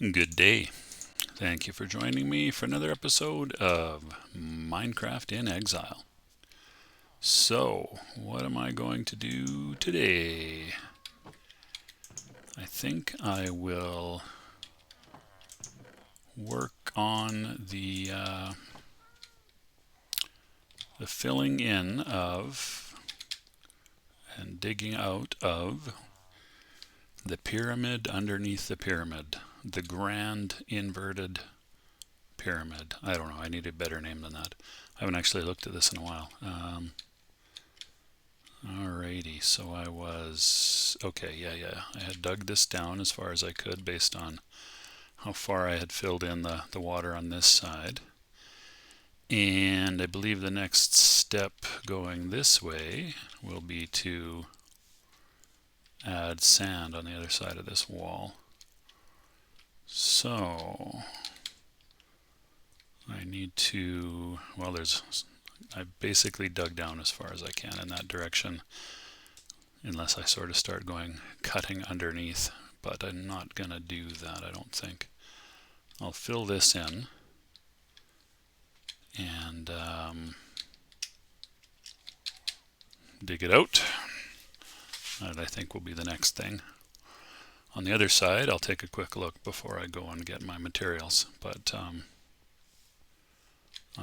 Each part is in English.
Good day. Thank you for joining me for another episode of Minecraft in Exile. So, what am I going to do today? I think I will work on the filling in of and digging out of the pyramid underneath the pyramid, the grand inverted pyramid. I don't know, I need a better name than that. I haven't actually looked at this in a while. Alrighty, so I was okay. Yeah. I had dug this down as far as I could based on how far I had filled in the water on this side. And I believe the next step going this way will be to add sand on the other side of this wall. So I need to, well, I've basically dug down as far as I can in that direction, unless I sort of start cutting underneath, but I'm not going to do that, I don't think. I'll fill this in and dig it out. That I think will be the next thing. On the other side, I'll take a quick look before I go and get my materials. But on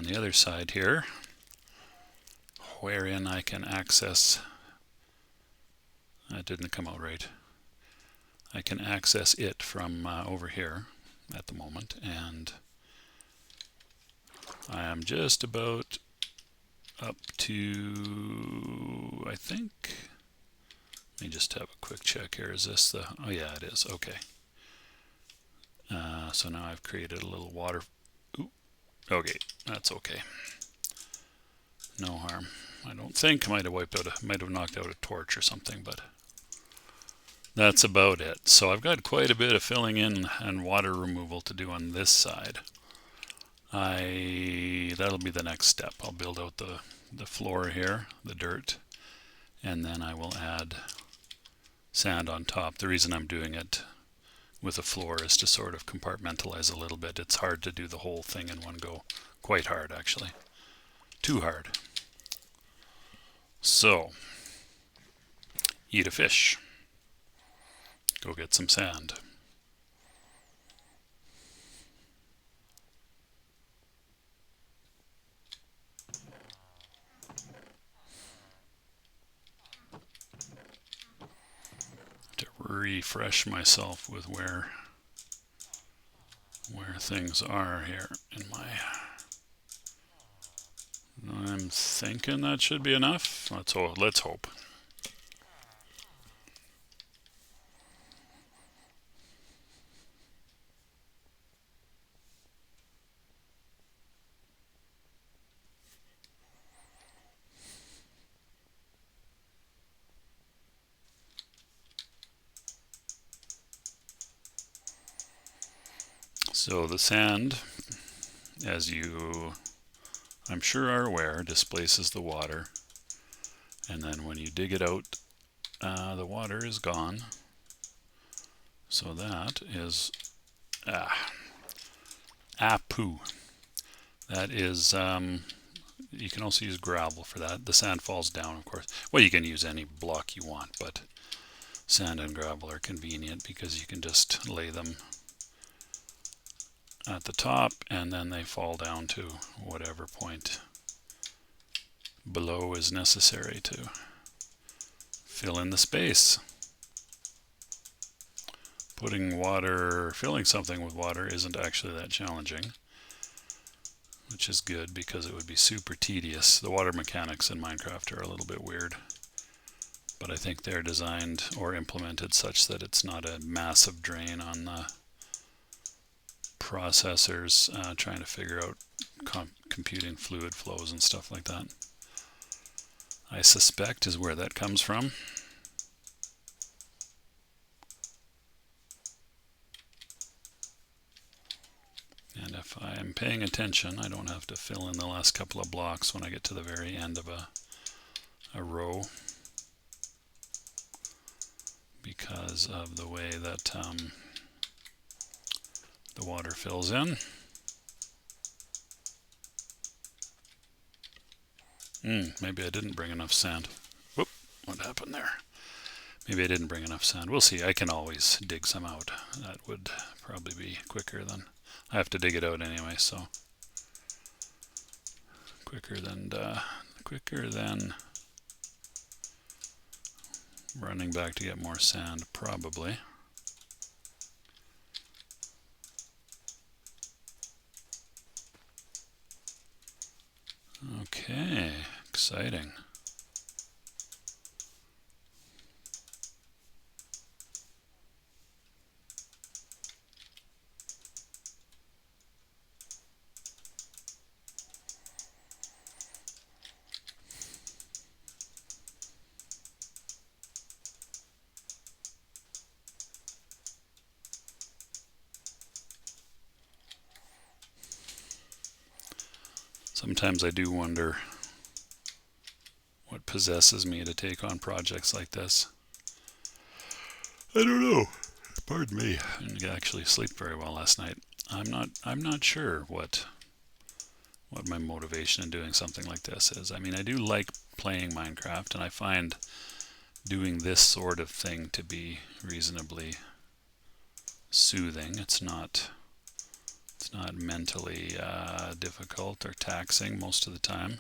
the other side here, wherein I can access, that didn't come out right. I can access it from over here at the moment, and I am just about up to, I think, let me just have a quick check here. Is this the, oh yeah, it is, okay. So now I've created a little water, ooh, okay, that's okay. No harm. I don't think I might have knocked out a torch or something, but that's about it. So I've got quite a bit of filling in and water removal to do on this side. That'll be the next step. I'll build out the floor here, the dirt, and then I will add sand on top. The reason I'm doing it with a floor is to sort of compartmentalize a little bit. It's hard to do the whole thing in one go. Quite hard, actually. Too hard. So, eat a fish. Go get some sand. To refresh myself with where things are here in my, I'm thinking that should be enough. Let's hope. So the sand, as you I'm sure are aware, displaces the water, and then when you dig it out, the water is gone. So that is poo. That is, you can also use gravel for that. The sand falls down, of course. Well, you can use any block you want, but sand and gravel are convenient because you can just lay them at the top and then they fall down to whatever point below is necessary to fill in the space. Filling something with water isn't actually that challenging, which is good because it would be super tedious. The water mechanics in Minecraft are a little bit weird, but I think they're designed or implemented such that it's not a massive drain on the processors trying to figure out computing fluid flows and stuff like that. I suspect is where that comes from. And if I am paying attention, I don't have to fill in the last couple of blocks when I get to the very end of a row, because of the way that the water fills in. Maybe I didn't bring enough sand. Whoop, what happened there? Maybe I didn't bring enough sand. We'll see. I can always dig some out. That would probably be quicker than... I have to dig it out anyway, so... Quicker than running back to get more sand, probably. Okay, exciting. Sometimes I do wonder what possesses me to take on projects like this. I don't know. Pardon me. I didn't actually sleep very well last night. I'm not sure what my motivation in doing something like this is. I mean, I do like playing Minecraft, and I find doing this sort of thing to be reasonably soothing. It's not mentally difficult or taxing most of the time.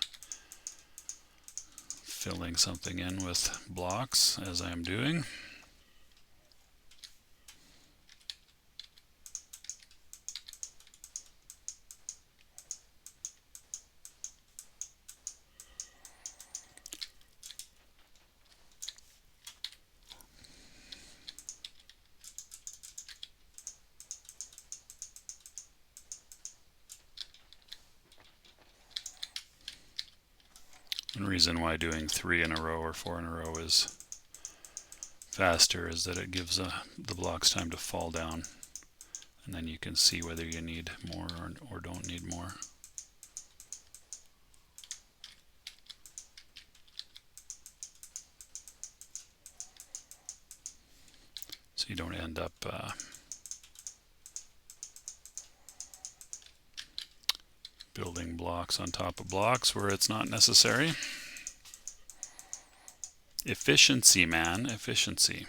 Filling something in with blocks, as I am doing. One reason why doing 3 in a row or 4 in a row is faster is that it gives the blocks time to fall down, and then you can see whether you need more or don't need more. So you don't end up building blocks on top of blocks where it's not necessary. Efficiency, man, efficiency.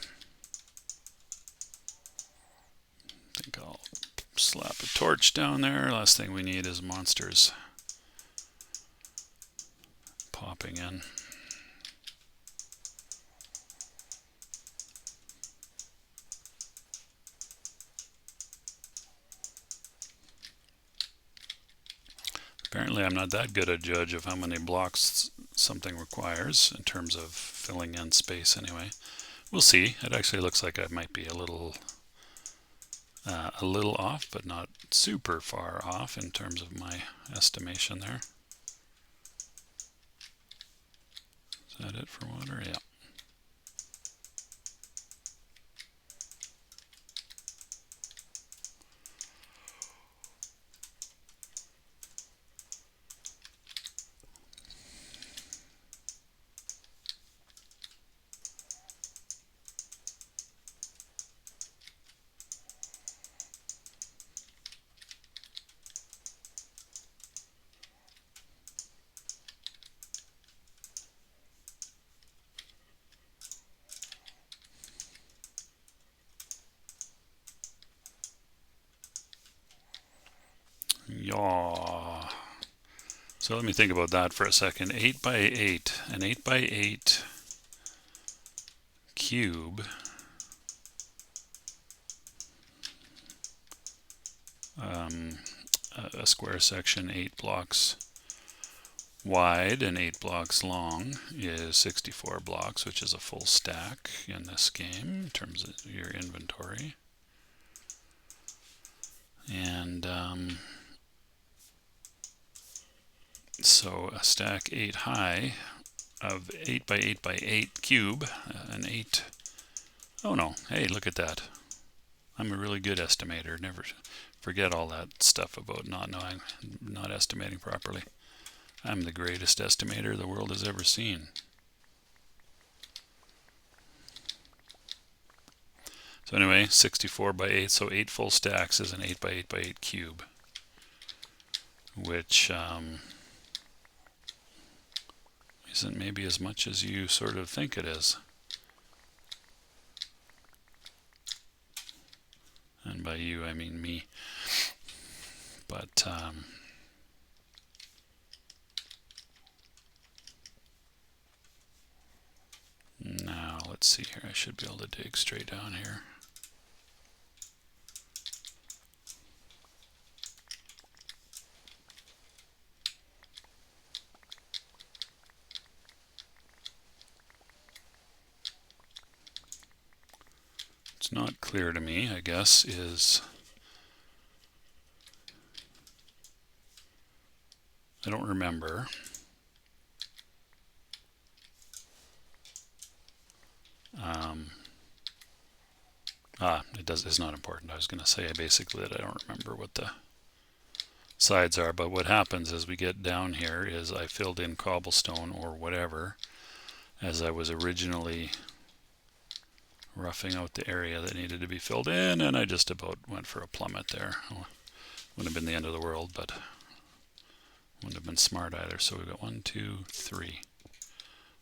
I think I'll slap a torch down there. Last thing we need is monsters popping in. Apparently I'm not that good a judge of how many blocks something requires in terms of filling in space anyway. We'll see. It actually looks like I might be a little off, but not super far off in terms of my estimation there. Is that it for water? Yeah. Yaw. So let me think about that for a second. 8 by 8, an 8 by 8 cube a square section 8 blocks wide and 8 blocks long is 64 blocks, which is a full stack in this game in terms of your inventory. And so a stack 8 high of 8 by 8 by 8 cube, an 8. Oh no, hey, look at that. I'm a really good estimator. Never forget all that stuff about not estimating properly. I'm the greatest estimator the world has ever seen. So anyway, 64 by 8, so 8 full stacks is an 8 by 8 by 8 cube, which isn't maybe as much as you sort of think it is. And by you, I mean me. But now let's see here. I should be able to dig straight down here. It's not clear to me, I guess, is I don't remember. It's not important. I was going to say basically that I don't remember what the sides are, but what happens as we get down here is I filled in cobblestone or whatever as I was originally roughing out the area that needed to be filled in, and I just about went for a plummet there. Wouldn't have been the end of the world, but wouldn't have been smart either. So we've got 1, 2, 3.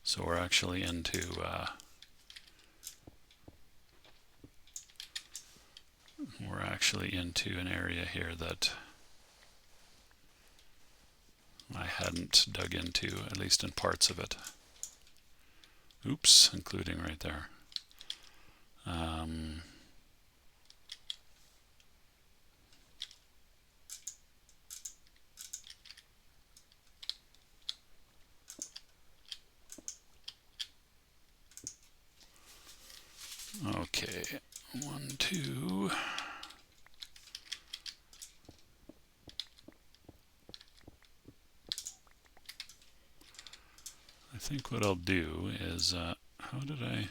So we're actually into an area here that I hadn't dug into, at least in parts of it. Oops, including right there. Okay, 1, 2. I think what I'll do is, how did I,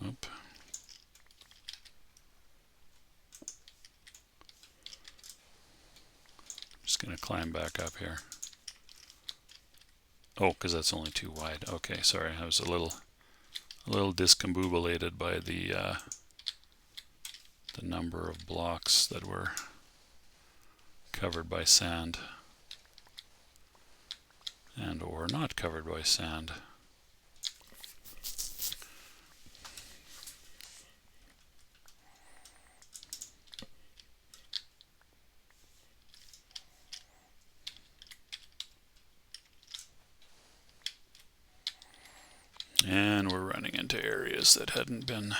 oop. I'm just going to climb back up here. Oh, because that's only too wide. Okay, sorry, I was a little discombobulated by the number of blocks that were covered by sand and or not covered by sand. And we're running into areas that hadn't been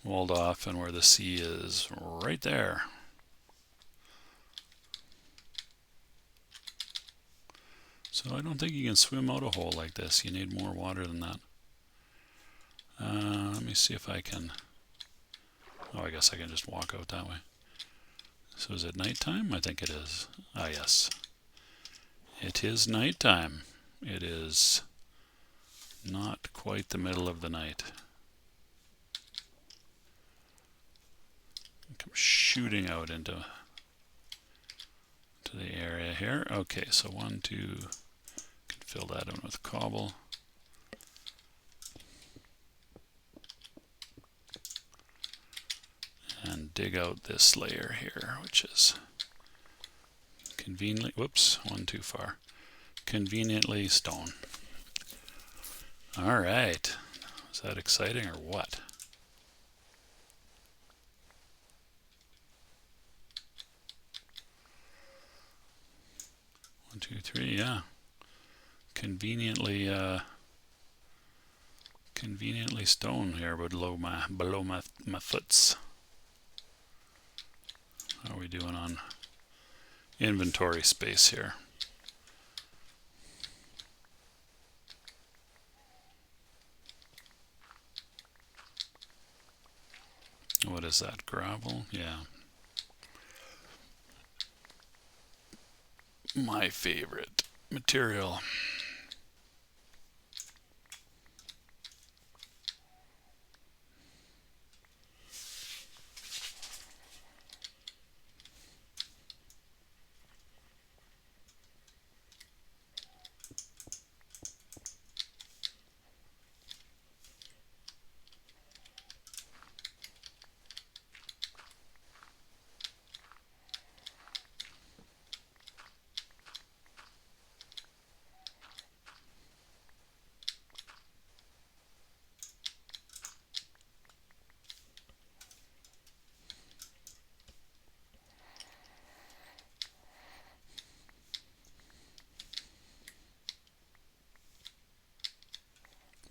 walled off and where the sea is right there. So I don't think you can swim out a hole like this. You need more water than that. Let me see if I can. Oh, I guess I can just walk out that way. So is it nighttime? I think it is. Ah, yes. It is nighttime. It is not quite the middle of the night. Come shooting out into the area here. Okay, so 1, 2, can fill that in with cobble. And dig out this layer here, which is conveniently, whoops, one too far, conveniently stone. All right, is that exciting or what? One, two, three, yeah. Conveniently stone here below my foots. How are we doing on inventory space here? What is that, gravel? Yeah. My favorite material.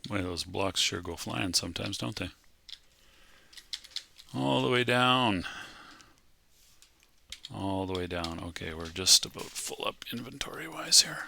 Boy, those blocks sure go flying sometimes, don't they? All the way down. All the way down. Okay, we're just about full up inventory-wise here.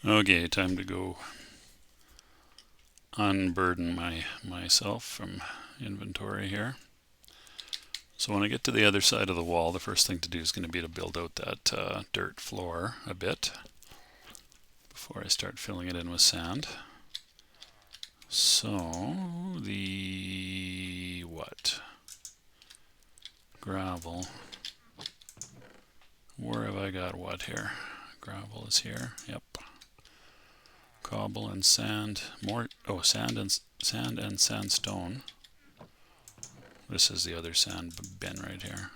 Okay, time to go unburden myself from inventory here. So when I get to the other side of the wall, the first thing to do is going to be to build out that dirt floor a bit before I start filling it in with sand. So the gravel. Where have I got what here? Gravel is here. Yep. Cobble and sand. More. Oh, sand and sandstone. This is the other sand bin right here.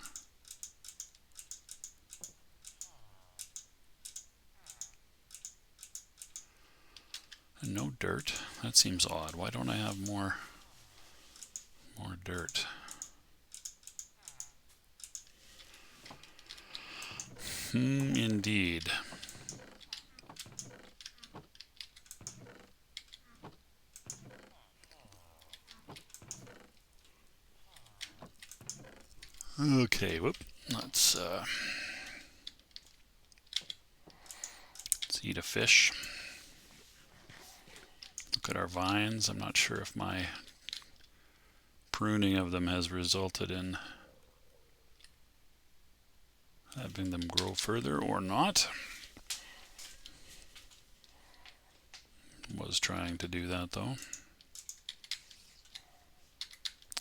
And no dirt. That seems odd. Why don't I have more dirt? Indeed. Okay, let's eat a fish. Look at our vines. I'm not sure if my pruning of them has resulted in having them grow further or not. Was trying to do that though.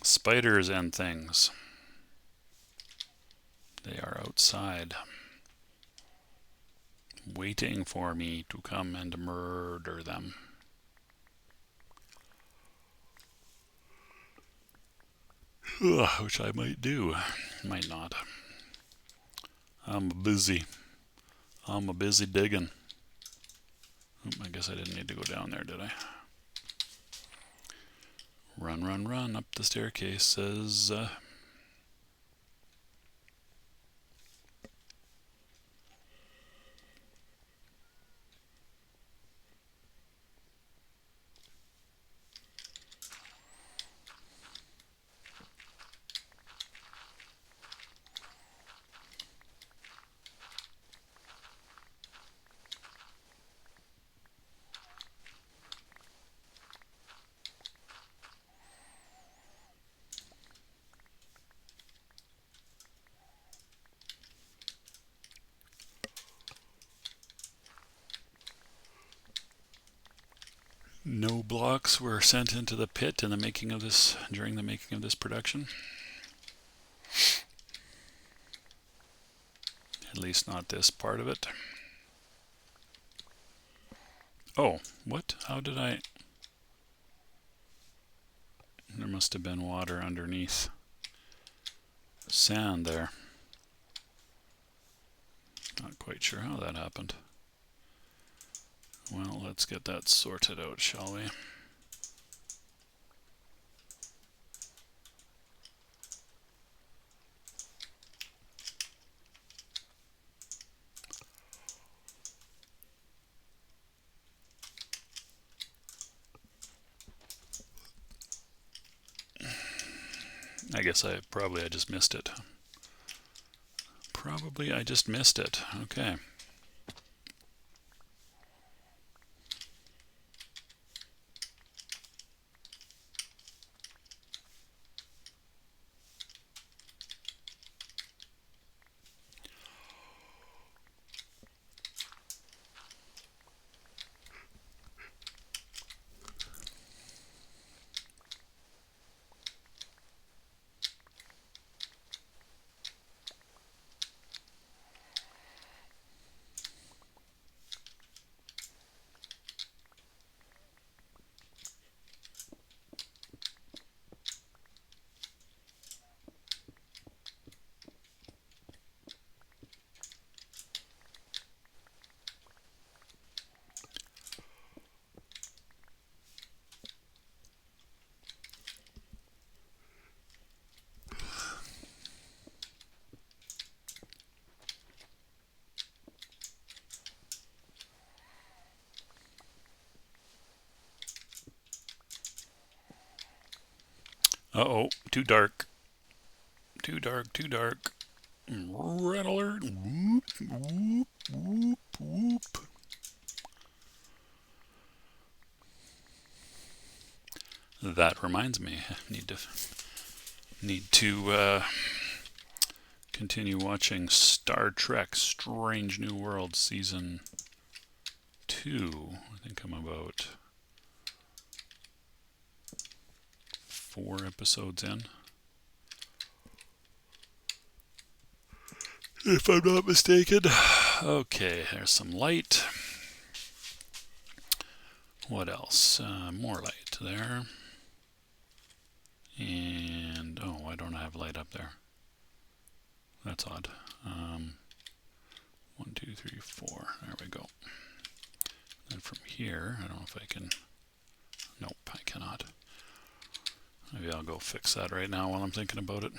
Spiders and things. They are outside, waiting for me to come and murder them. Which I might do, might not. I'm busy digging. I guess I didn't need to go down there, did I? Run, run, run up the staircases. No blocks were sent into the pit in the making of this, during the making of this production. At least not this part of it. Oh, what? How did I... There must have been water underneath. Sand there. Not quite sure how that happened. Well, let's get that sorted out, shall we? I guess I just missed it. Probably I just missed it. Okay. Uh-oh, too dark. Too dark, too dark. Red alert. Whoop, whoop, whoop, whoop. That reminds me, I need to continue watching Star Trek Strange New Worlds Season 2. I think I'm about 4 episodes in, if I'm not mistaken. Okay, there's some light. What else? More light there. And, oh, why don't I have light up there? That's odd. 1, 2, 3, 4. There we go. And from here, I don't know if I can. Nope, I cannot. Maybe I'll go fix that right now while I'm thinking about it.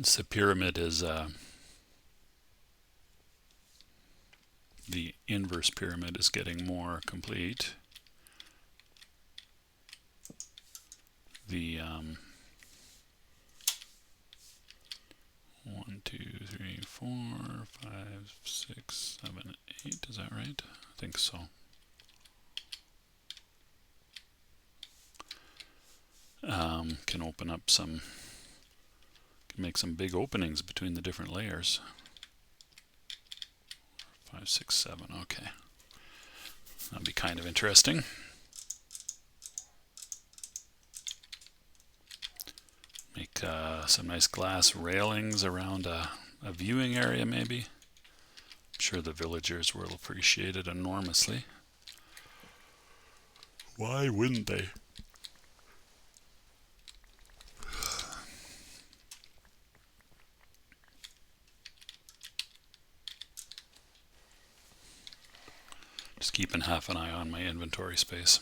The pyramid is the inverse pyramid is getting more complete. The 1, 2, 3, 4, 5, 6, 7, 8. Is that right? I think so. Can open up some. Can make some big openings between the different layers. 5, 6, 7. Okay, that'd be kind of interesting. Make some nice glass railings around a viewing area, maybe. I'm sure the villagers will appreciate it enormously. Why wouldn't they? Just keeping half an eye on my inventory space.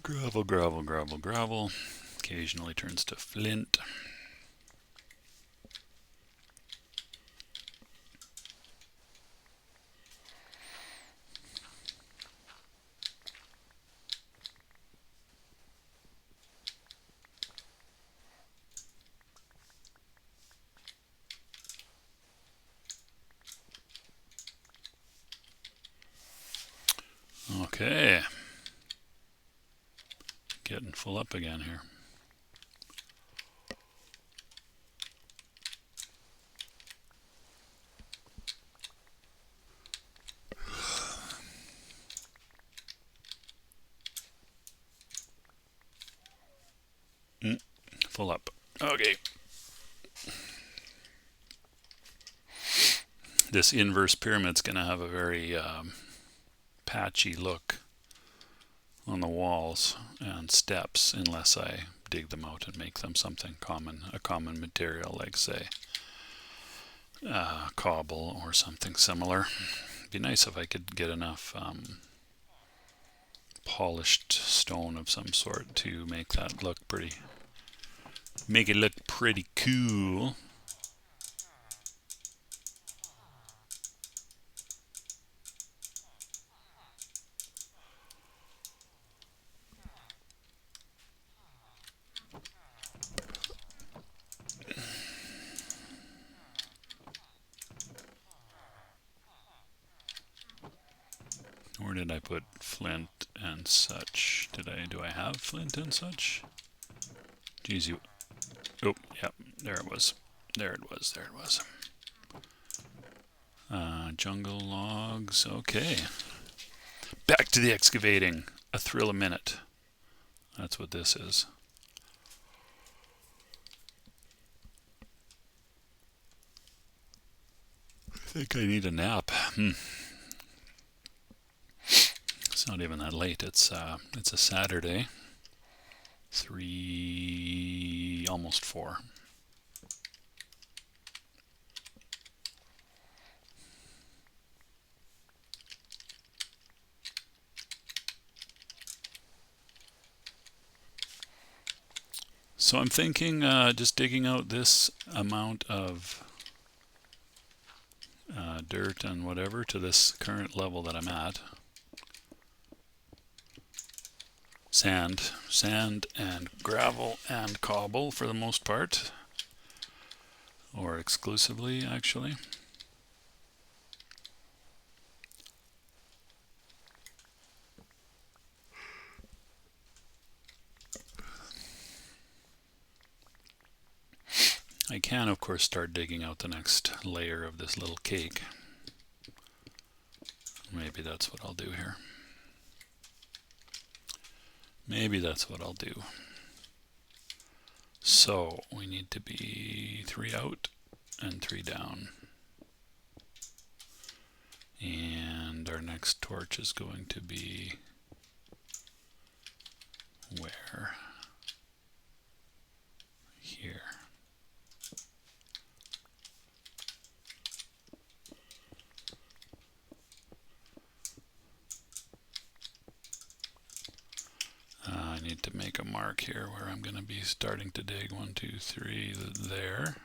Gravel, gravel, gravel, gravel. Occasionally turns to flint. Okay. Getting full up again here. Full up. Okay. This inverse pyramid's going to have a very patchy look on the walls and steps unless I dig them out and make them something common, a common material like, say, cobble or something similar. It'd be nice if I could get enough polished stone of some sort to make that look pretty, make it look pretty cool. Where did I put flint and such? Do I have flint and such? Geez, oh, yeah, there it was. There it was, there it was. Jungle logs, okay. Back to the excavating. A thrill a minute. That's what this is. I think I need a nap. It's not even that late. It's a Saturday. 3, almost 4. So I'm thinking just digging out this amount of dirt and whatever to this current level that I'm at. Sand and gravel and cobble for the most part, or exclusively actually. I can of course start digging out the next layer of this little cake. Maybe that's what I'll do here. Maybe that's what I'll do. So we need to be 3 out and 3 down. And our next torch is going to be where? Here. I need to make a mark here where I'm going to be starting to dig. 1, 2, 3 there.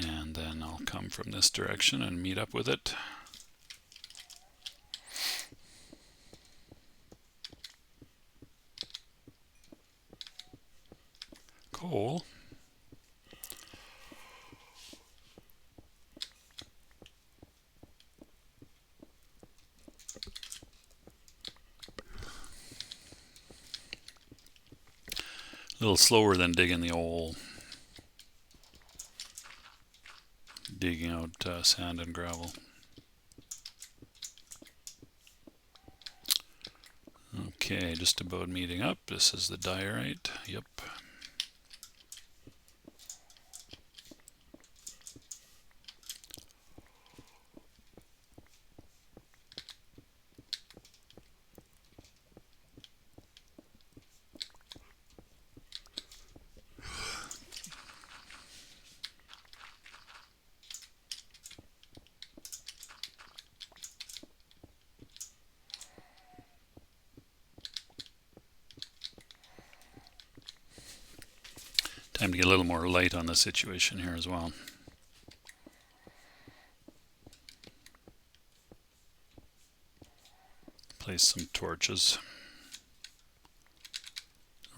And then I'll come from this direction and meet up with it. Coal. A little slower than digging out sand and gravel. Okay, just about meeting up. This is the diorite. Yep. Time to get a little more light on the situation here as well. Place some torches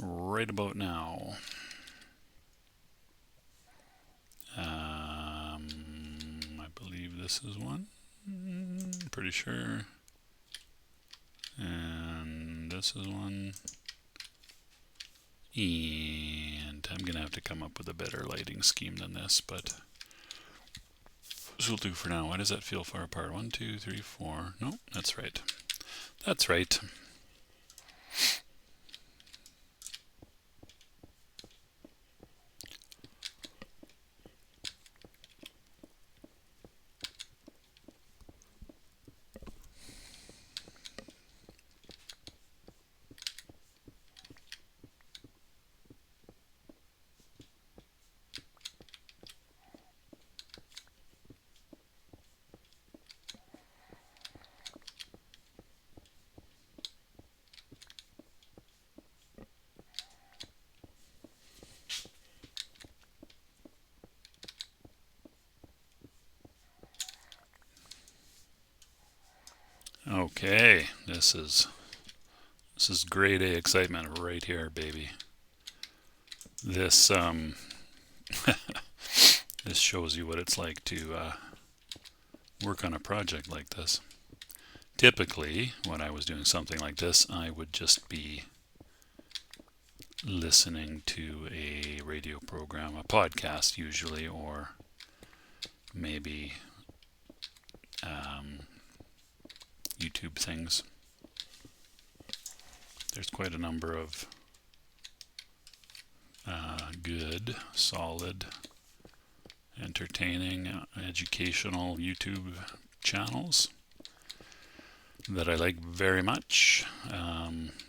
right about now. I believe this is one. Pretty sure. And this is one. And I'm going to have to come up with a better lighting scheme than this, but this will do for now. Why does that feel far apart? 1, 2, 3, 4. No, that's right. That's right. Okay, this is grade A excitement right here, baby. This this shows you what it's like to work on a project like this. Typically, when I was doing something like this, I would just be listening to a radio program, a podcast usually, or maybe YouTube things. There's quite a number of good, solid, entertaining, educational YouTube channels that I like very much.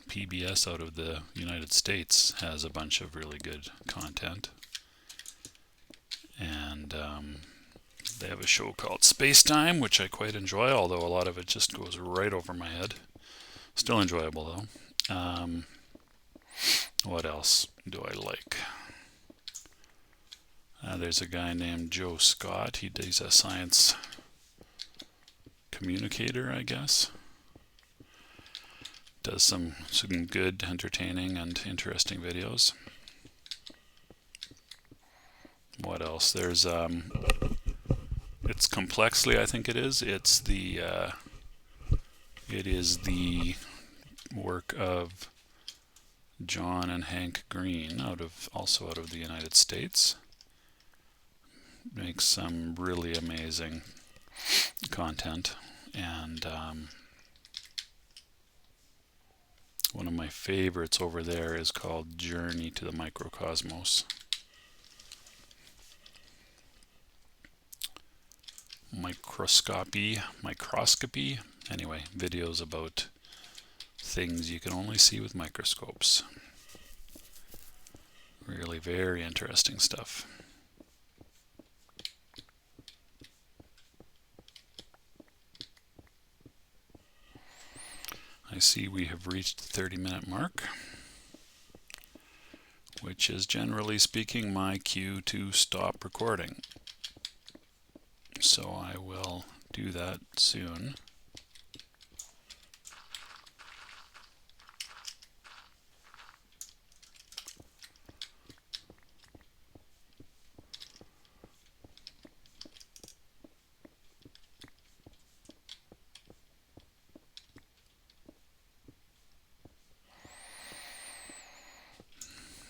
PBS out of the United States has a bunch of really good content, and they have a show called Space Time, which I quite enjoy, although a lot of it just goes right over my head. Still enjoyable though. What else do I like? There's a guy named Joe Scott. He's a science communicator, I guess. Does some good, entertaining, and interesting videos. What else? There's it's Complexly, I think it is. It is the work of John and Hank Green, also out of the United States. Makes some really amazing content, and one of my favorites over there is called Journey to the Microcosmos. Microscopy, anyway, videos about things you can only see with microscopes. Really very interesting stuff. I see we have reached the 30-minute mark, which is generally speaking my cue to stop recording. So I will do that soon.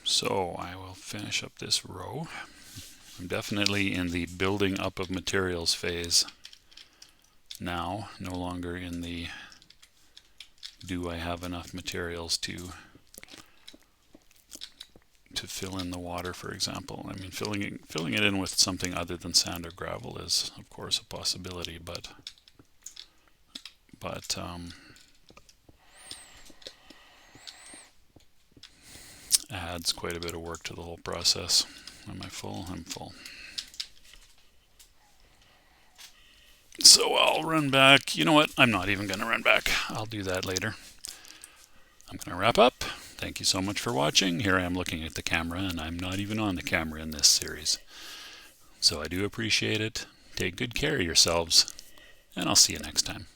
So I will finish up this row. I'm definitely in the building up of materials phase now, no longer in the do I have enough materials to fill in the water, for example. I mean, filling it in with something other than sand or gravel is of course a possibility, but adds quite a bit of work to the whole process. Am I full? I'm full. So I'll run back. You know what? I'm not even going to run back. I'll do that later. I'm going to wrap up. Thank you so much for watching. Here I am looking at the camera, and I'm not even on the camera in this series. So I do appreciate it. Take good care of yourselves, and I'll see you next time.